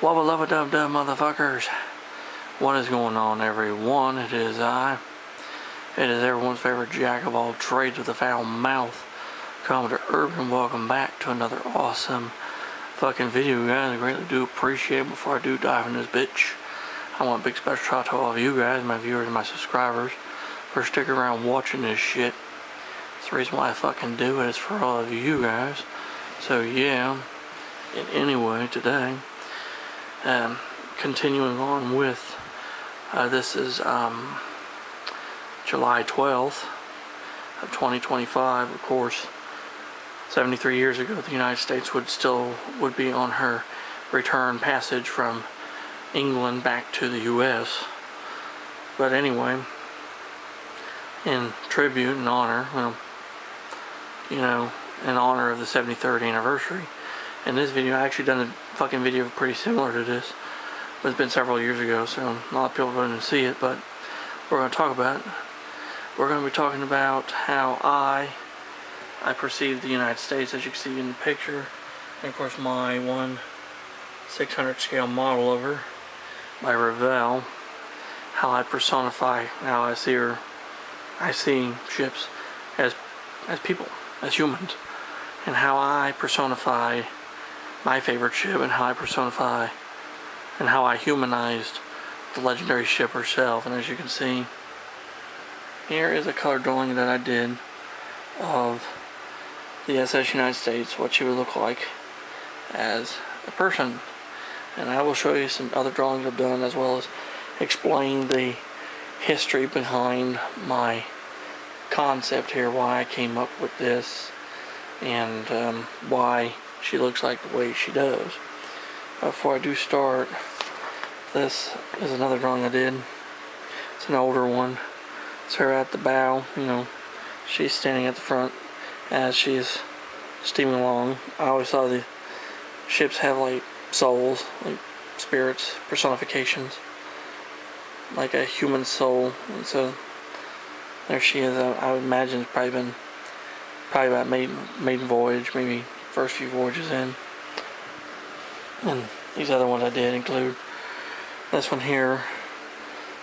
Wubba lubba dub dub motherfuckers. What is going on, everyone? It is I. It is everyone's favorite jack of all trades with a foul mouth, Commodore Urban. Welcome back to another awesome fucking video, guys. I greatly do appreciate it. Before I do dive in this bitch, I want a big special shout out to all of you guys, my viewers and my subscribers, for sticking around watching this shit. It's the reason why I fucking do it. It's for all of you guys. So yeah, and anyway, today, continuing on with, this is July 12th of 2025. Of course, 73 years ago, the United States would be on her return passage from England back to the U.S. But anyway, in tribute and honor, in honor of the 73rd anniversary, in this video, I actually done a fucking video pretty similar to this, but it's been several years ago, so a lot of people didn't see it. But we're going to talk about it. We're going to be talking about how I perceive the United States, as you can see in the picture, and of course my 1/600 scale model of her by Revell. How I personify, how I see her. I see ships as people, as humans, and how I personify my favorite ship, and how I personify and how I humanized the legendary ship herself. And as you can see, here is a color drawing that I did of the SS United States, what she would look like as a person. And I will show you some other drawings I've done, as well as explain the history behind my concept here, why I came up with this, and why she looks like the way she does. Before I do start, this is another drawing I did. It's an older one. It's her at the bow, she's standing at the front as she's steaming along. I always thought the ships have like souls, like spirits, personifications, like a human soul. And so there she is. I would imagine it's probably about maiden voyage, maybe first few voyages in. And these other ones I did include this one here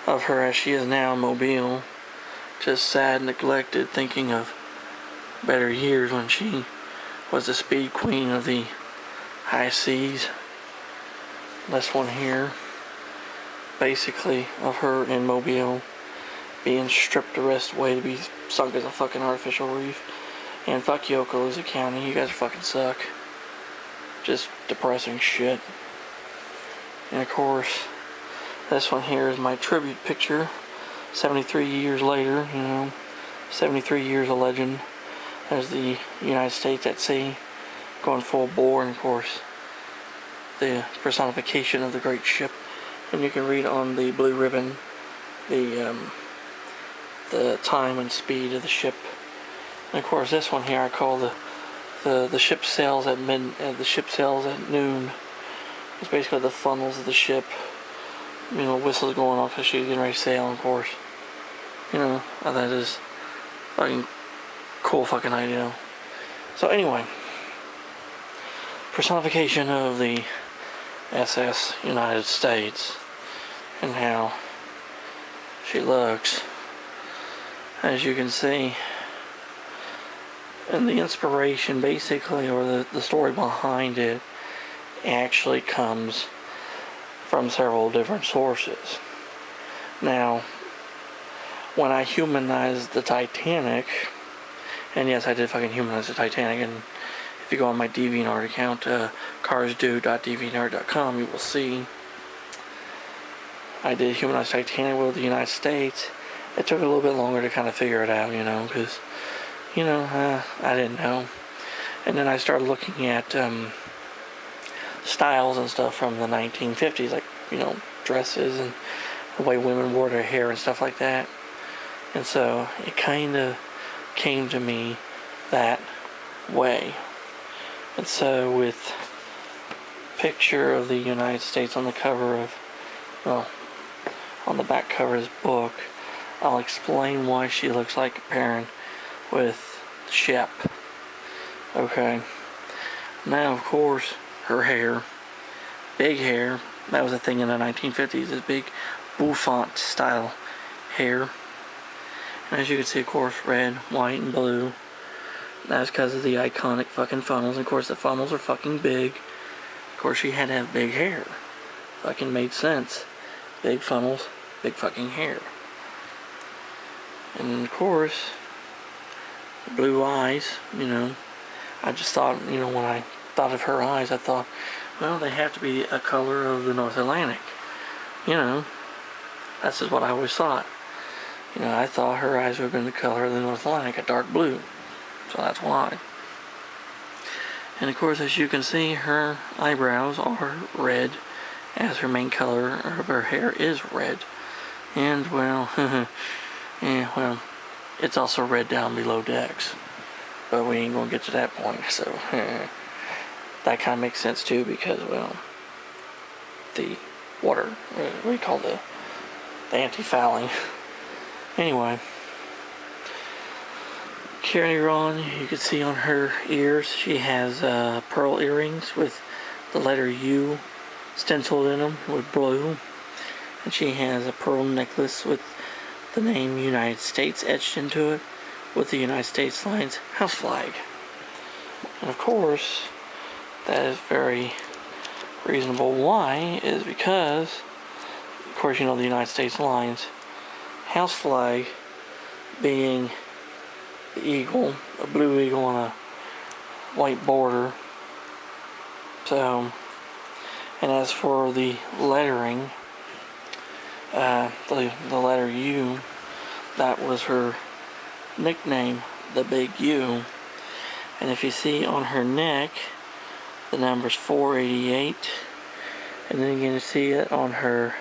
of her as she is now in Mobile, just sad, neglected, thinking of better years when she was the speed queen of the high seas. This one here, basically of her in Mobile being stripped the rest away to be sunk as a fucking artificial reef. And fuck you, Okaloosa County, you guys fucking suck. Just depressing shit. And of course, this one here is my tribute picture. 73 years later, 73 years of legend. There's the United States at sea, going full bore, and of course, the personification of the great ship. And you can read on the blue ribbon the time and speed of the ship. And of course, this one here I call the ship sails at the ship sails at noon. It's basically the funnels of the ship. Whistles going off because she's getting ready to sail. Of course, that is fucking cool fucking idea. So anyway, personification of the SS United States and how she looks, as you can see. And the inspiration, basically, or the story behind it, actually comes from several different sources. Now, when I humanized the Titanic, and yes, I did fucking humanize the Titanic, and if you go on my Deviantart account, carsdo.deviantart.com, you will see I did humanize Titanic with the United States. It took a little bit longer to kind of figure it out, because I didn't know. And then I started looking at styles and stuff from the 1950s, like, dresses and the way women wore their hair and stuff like that. And so it kind of came to me that way. And so with picture of the United States on the cover of, on the back cover of this book, I'll explain why she looks like a parent with the ship. Okay. Now, of course, her hair big hair. That was a thing in the 1950s, this big bouffant style hair. And as you can see, of course, red, white, and blue. That's because of the iconic fucking funnels. And of course, the funnels are fucking big. Of course, she had to have big hair. Fucking made sense. Big funnels, big fucking hair. And of course, blue eyes, you know. I just thought, you know, when I thought of her eyes, I thought, well, they have to be a color of the North Atlantic. You know, that's just what I always thought. You know, I thought her eyes would have been the color of the North Atlantic, a dark blue. So that's why. And of course, as you can see, her eyebrows are red, as her main color of her hair is red. And, well, yeah, well, it's also red down below decks. But we ain't gonna get to that point, so that kind of makes sense too, because, well, the water, what do you call the anti-fouling. Anyway, carrying on, you can see on her ears, she has pearl earrings with the letter U stenciled in them with blue. And she has a pearl necklace with the name United States etched into it, with the United States lines house flag. And of course, that is very reasonable. Why? Is because, of course, you know the United States lines, house flag being the eagle, a blue eagle on a white border. So, and as for the lettering, the letter U, that was her nickname, the Big U. And if you see on her neck, the number's 488, and then you're going to see it on her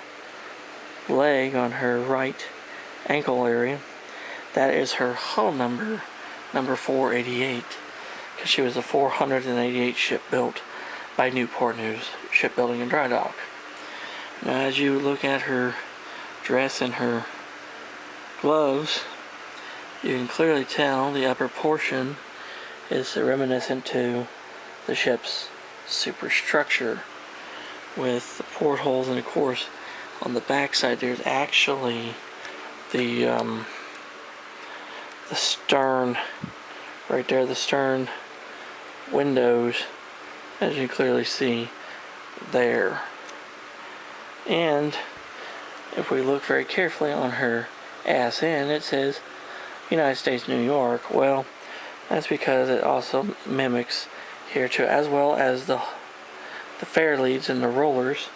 leg, on her right ankle area. That is her hull number, number 488, because she was a 488 ship built by Newport News Shipbuilding and Dry Dock. Now, as you look at her dress and her gloves, you can clearly tell the upper portion is reminiscent to the ship's superstructure with the portholes, and of course on the backside there's actually the stern, right there, the stern windows, as you clearly see there. And if we look very carefully on her ass end, it says United States, New York. Well, that's because it also mimics here too, as well as the fair leads and the rollers,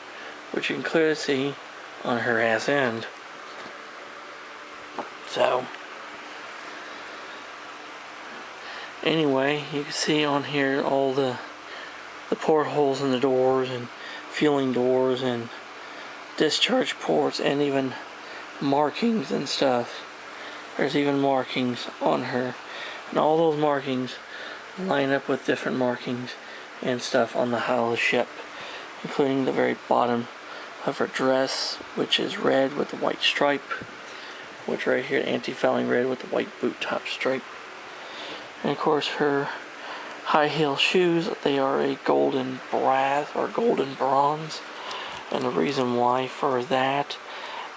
which you can clearly see on her ass end. So, anyway, you can see on here all the portholes in the doors and fueling doors and discharge ports, and even markings and stuff. There's even markings on her, and all those markings line up with different markings and stuff on the hull of the ship, including the very bottom of her dress, which is red with the white stripe, which right here, anti-fouling red with the white boot top stripe. And of course her high heel shoes, they are a golden brass or golden bronze, and the reason why for that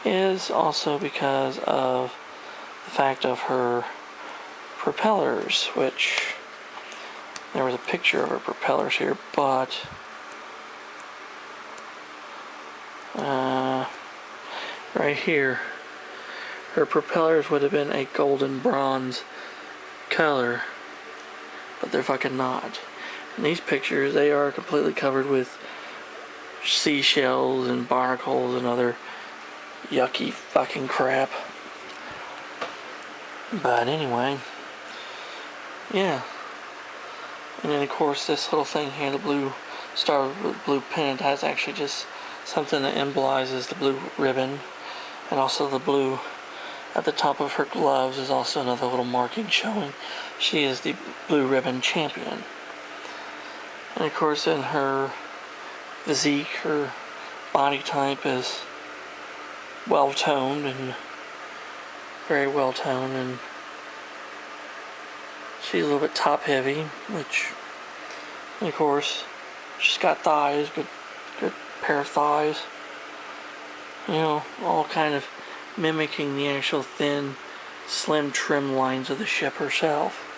is also because of the fact of her propellers, which there was a picture of her propellers here, but right here, her propellers would have been a golden bronze color, but they're fucking not. In these pictures, they are completely covered with seashells and barnacles and other yucky fucking crap. But anyway, yeah. And then of course this little thing here, the blue star with blue pennant, that's actually just something that embolizes the blue ribbon. And also the blue at the top of her gloves is also another little marking showing she is the blue ribbon champion. And of course in her physique, her body type is well-toned and very well-toned, and she's a little bit top-heavy, which, and of course, she's got thighs, good pair of thighs. You know, all kind of mimicking the actual thin, slim, trim lines of the ship herself.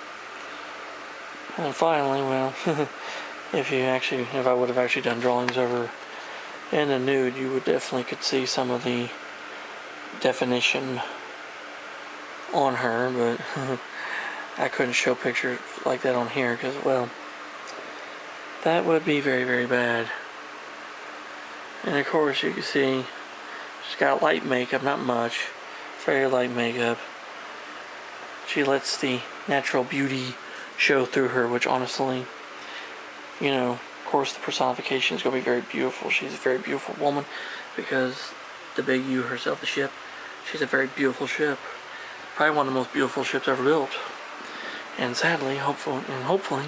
And finally, well, if I would have actually done drawings of her in the nude, you would definitely could see some of the definition on her, but I couldn't show pictures like that on here because, well, that would be very, very bad. And of course, you can see she's got light makeup, not much, very light makeup. She lets the natural beauty show through her, which honestly, you know, of course the personification is going to be very beautiful. She's a very beautiful woman because the Big U herself, the ship, she's a very beautiful ship. Probably one of the most beautiful ships ever built. And sadly, hopefully,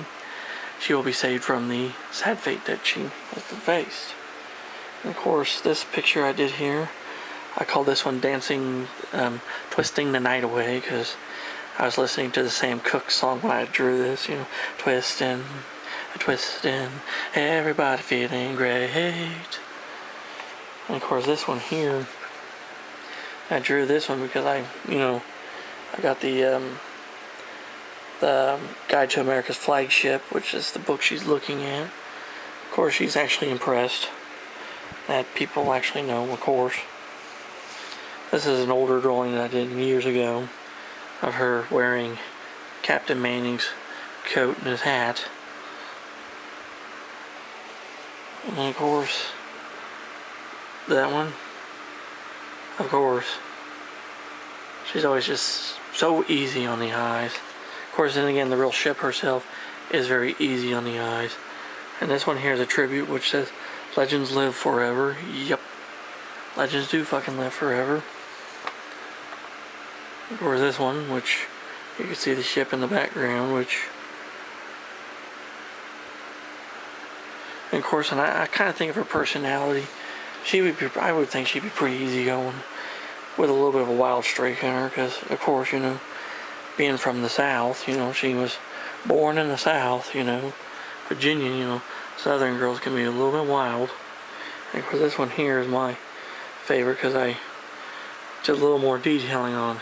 she will be saved from the sad fate that she has been faced. And of course, this picture I did here, I call this one Dancing, Twisting the Night Away, because I was listening to the Sam Cooke song when I drew this, you know, twisting, everybody feeling great. And of course this one here, I drew this one because I got the Guide to America's Flagship, which is the book she's looking at. Of course, she's actually impressed that people actually know, of course. This is an older drawing that I did years ago of her wearing Captain Manning's coat and his hat. And of course, that one, of course, she's always just so easy on the eyes. Of course, then again, the real ship herself is very easy on the eyes. And this one here is a tribute which says, "Legends live forever." Yep. Legends do fucking live forever. Of course, this one, which you can see the ship in the background, which... And of course, and I kind of think of her personality. I would think she'd be pretty easygoing, with a little bit of a wild streak in her, because, of course, you know, being from the South, you know, she was born in the South, you know, Virginia, you know, Southern girls can be a little bit wild. And of course, this one here is my favorite, because I did a little more detailing on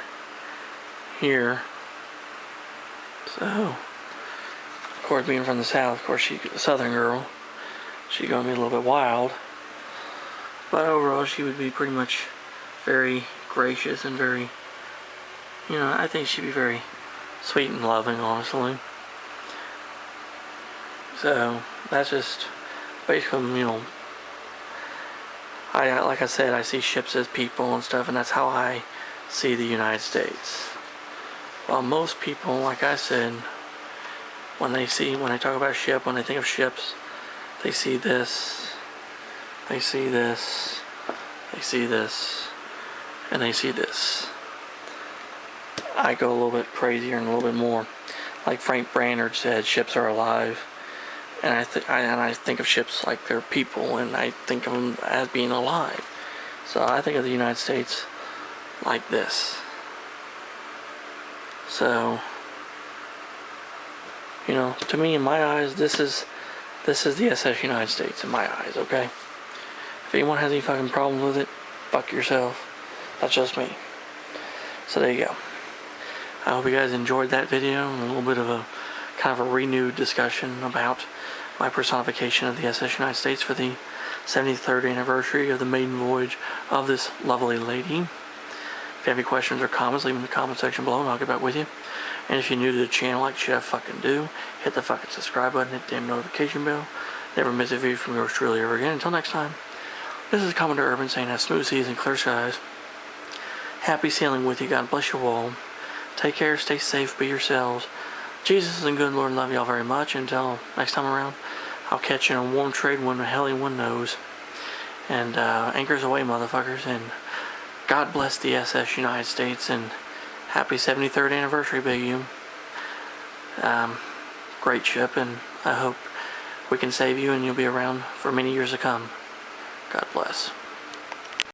here. So, of course, being from the South, of course, she's a Southern girl. She's gonna be a little bit wild. But overall, she would be pretty much very gracious and very, you know, I think she'd be very sweet and loving, honestly. So, that's just basically, you know, like I said, I see ships as people and stuff, and that's how I see the United States. While most people, like I said, when they talk about a ship, when they think of ships, they see this, they see this, they see this, and they see this. I go a little bit crazier and a little bit more. Like Frank Brannard said, ships are alive. And I think of ships like they're people, and I think of them as being alive. So I think of the United States like this. So, you know, to me, in my eyes, this is the SS United States in my eyes, okay? If anyone has any fucking problems with it, fuck yourself. That's just me. So there you go. I hope you guys enjoyed that video, and a little bit of a kind of a renewed discussion about my personification of the SS United States for the 73rd anniversary of the maiden voyage of this lovely lady. If you have any questions or comments, leave them in the comment section below and I'll get back with you. And if you're new to the channel like Chef fucking do, hit the fucking subscribe button, hit the damn notification bell. Never miss a video from yours truly ever again. Until next time, this is Commodore Urban saying have smooth seas and clear skies. Happy sailing with you. God bless you all. Take care, stay safe, be yourselves. Jesus is a good Lord and love y'all very much. Until next time around, I'll catch you in a warm trade when the hell anyone knows. And anchors away, motherfuckers. And God bless the SS United States. And happy 73rd anniversary, Big U. Great ship. And I hope we can save you and you'll be around for many years to come. God bless.